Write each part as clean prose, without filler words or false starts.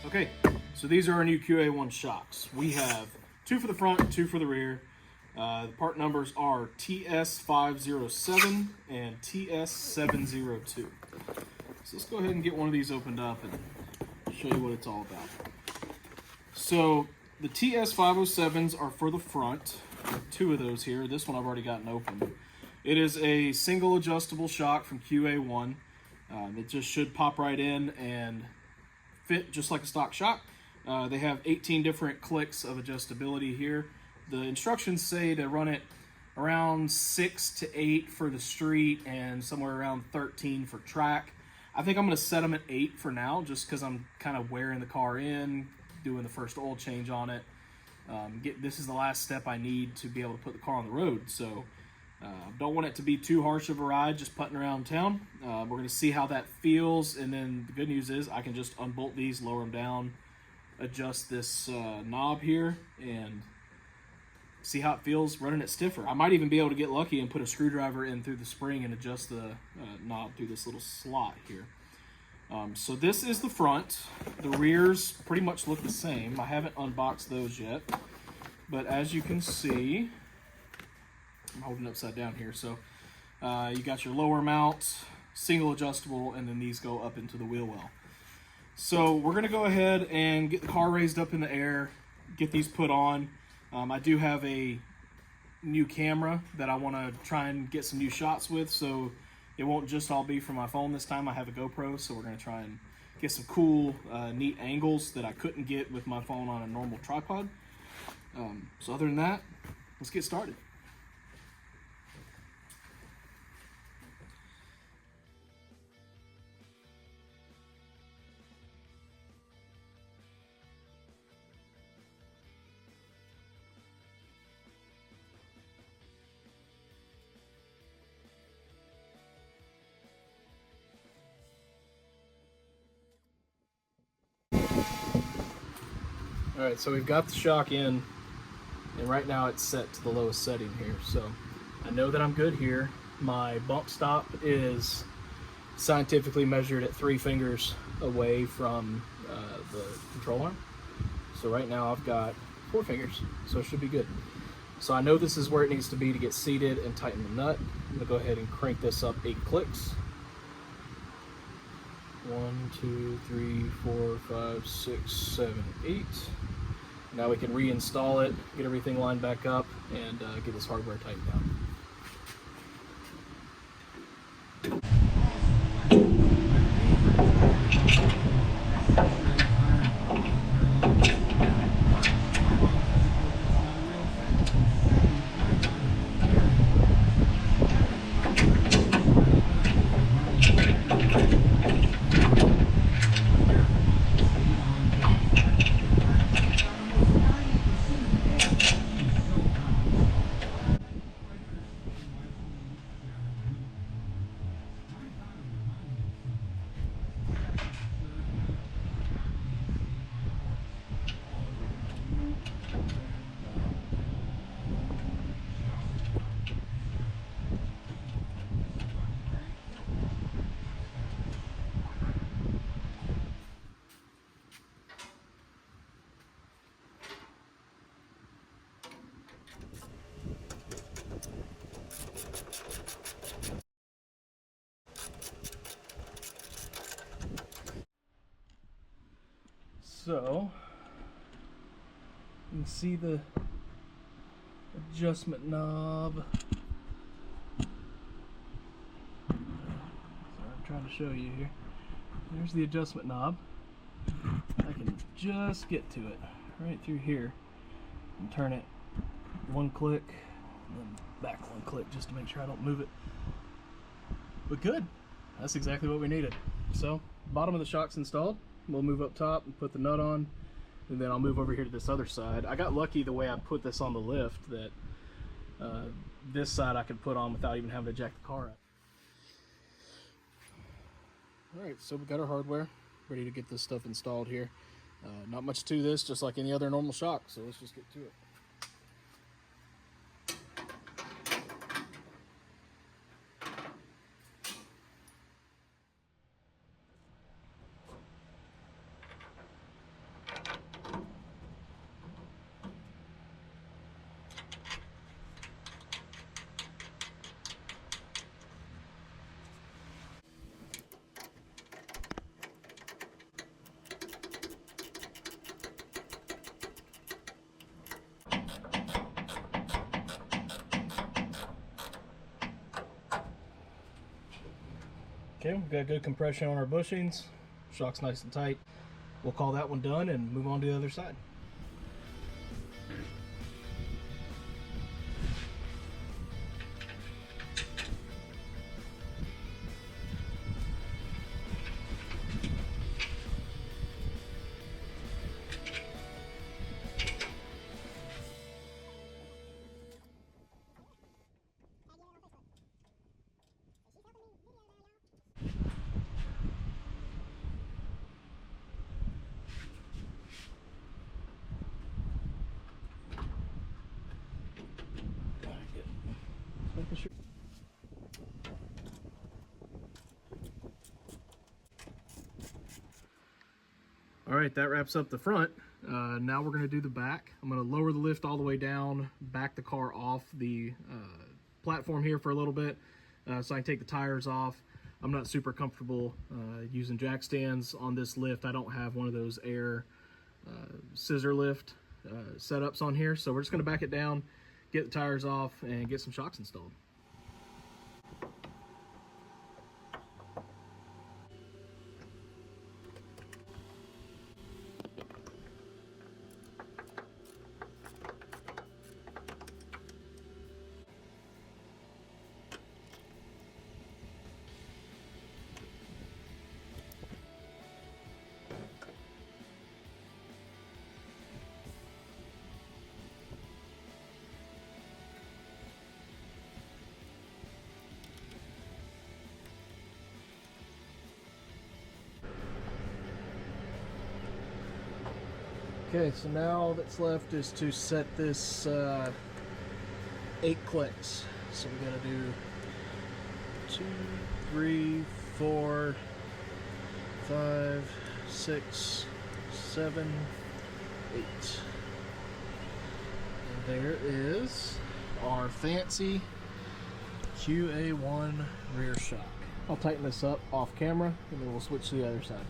Okay, so these are our new QA1 shocks. We have two for the front, two for the rear. The part numbers are TS507 and TS702. So let's go ahead and get one of these opened up and show you what it's all about. So the TS507s are for the front. Two of those here. This one I've already gotten open. It is a single adjustable shock from QA1. It just should pop right in and fit just like a stock shock. They have 18 different clicks of adjustability here. The instructions say to run it around 6 to 8 for the street and somewhere around 13 for track. I think I'm going to set them at 8 for now, just because I'm kind of wearing the car in, doing the first oil change on it. This is the last step I need to be able to put the car on the road, so don't want it to be too harsh of a ride just putting around town. We're going to see how that feels, and then the good news is I can just unbolt these, lower them down, adjust this knob here, and see how it feels running it stiffer. I might even be able to get lucky and put a screwdriver in through the spring and adjust the knob through this little slot here. So this is the front. The rears pretty much look the same. I haven't unboxed those yet, but as you can see, I'm holding it upside down here. So you got your lower mount, single adjustable, and then these go up into the wheel well. So we're gonna go ahead and get the car raised up in the air, get these put on. I do have a new camera that I want to try and get some new shots with, so it won't just all be from my phone this time. I have a GoPro, so we're going to try and get some cool, neat angles that I couldn't get with my phone on a normal tripod. So other than that, let's get started. All right, so we've got the shock in, and right now it's set to the lowest setting here. So I know that I'm good here. My bump stop is scientifically measured at 3 fingers away from the control arm. So right now I've got 4 fingers, so it should be good. So I know this is where it needs to be to get seated and tighten the nut. I'm gonna go ahead and crank this up 8 clicks. 1, 2, 3, 4, 5, 6, 7, 8. Now we can reinstall it, get everything lined back up, and get this hardware tightened down. So you can see the adjustment knob. So I'm trying to show you here. There's the adjustment knob. I can just get to it right through here and turn it 1 click and then back 1 click just to make sure I don't move it. But good, that's exactly what we needed. So bottom of the shock's installed. We'll move up top and put the nut on, and then I'll move over here to this other side. I got lucky the way I put this on the lift that this side I could put on without even having to jack the car up. Alright, so we got our hardware ready to get this stuff installed here. Not much to this, just like any other normal shock, so let's just get to it. Okay, we've got good compression on our bushings. Shock's nice and tight. We'll call that one done and move on to the other side. All right, that wraps up the front. Now we're gonna do the back. I'm gonna lower the lift all the way down, back the car off the platform here for a little bit so I can take the tires off. I'm not super comfortable using jack stands on this lift. I don't have one of those air scissor lift setups on here, so we're just gonna back it down, get the tires off, and get some shocks installed. Okay, so now all that's left is to set this 8 clicks. So we gotta do 2, 3, 4, 5, 6, 7, 8. And there is our fancy QA1 rear shock. I'll tighten this up off camera and then we'll switch to the other side.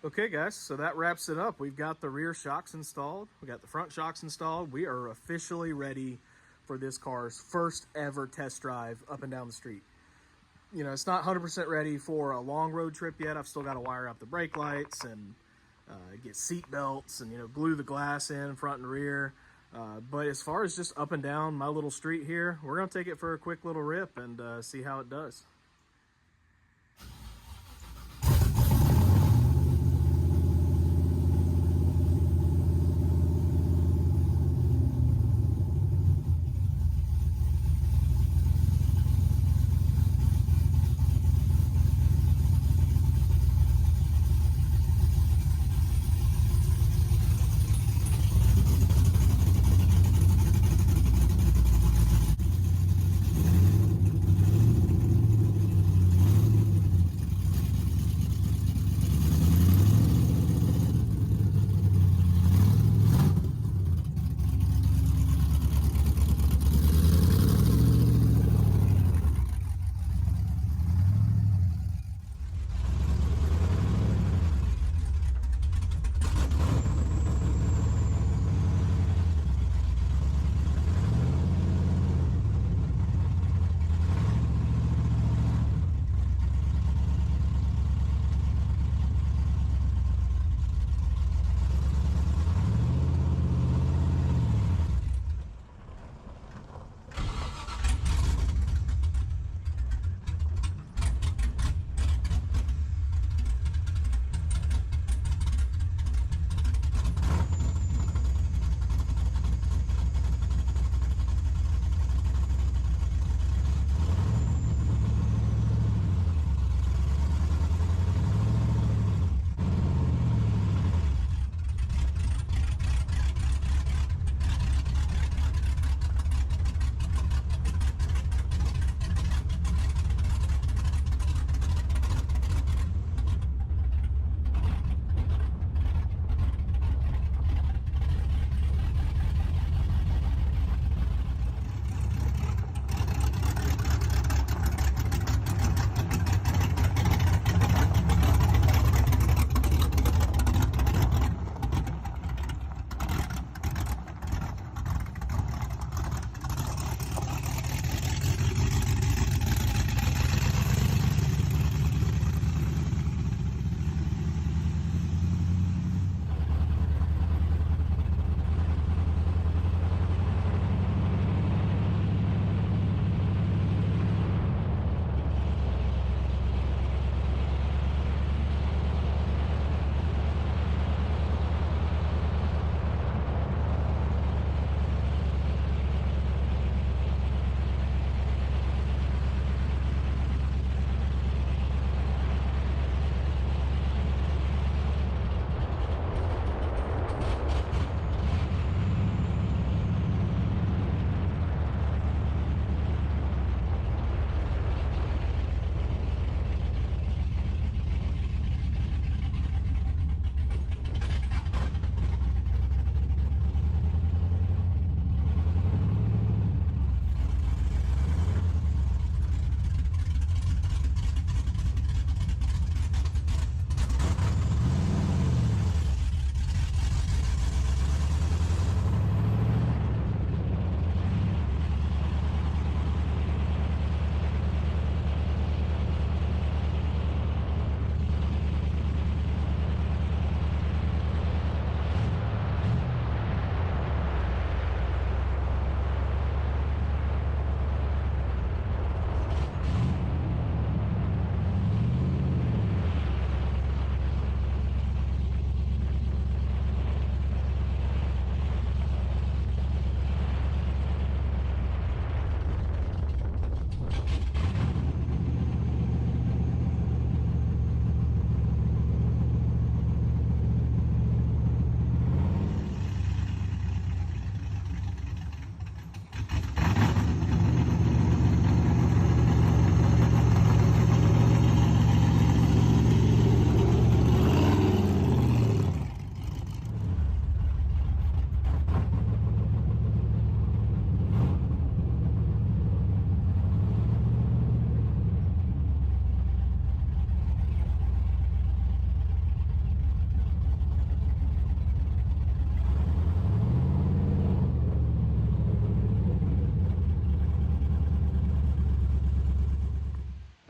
Okay guys, so that wraps it up. We've got the rear shocks installed. We got the front shocks installed. We are officially ready for this car's first ever test drive up and down the street. You know, it's not 100% ready for a long road trip yet. I've still got to wire up the brake lights and get seat belts and, you know, glue the glass in front and rear. But as far as just up and down my little street here, we're gonna take it for a quick little rip and see how it does.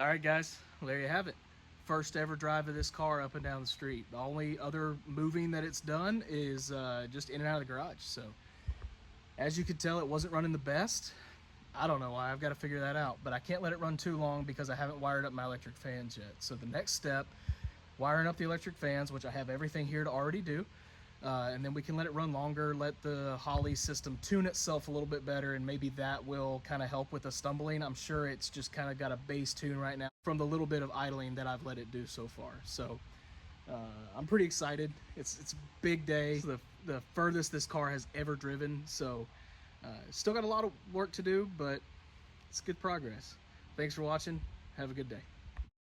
All right, guys, well, there you have it. First ever drive of this car up and down the street. The only other moving that it's done is just in and out of the garage. So as you could tell, it wasn't running the best. I don't know why, I've got to figure that out, but I can't let it run too long because I haven't wired up my electric fans yet. So the next step, wiring up the electric fans, which I have everything here to already do, and then we can let it run longer, let the Holley system tune itself a little bit better, and maybe that will kind of help with the stumbling. I'm sure it's just kind of got a base tune right now from the little bit of idling that I've let it do so far. So I'm pretty excited. It's a big day, the furthest this car has ever driven. So still got a lot of work to do, but it's good progress. Thanks for watching. Have a good day.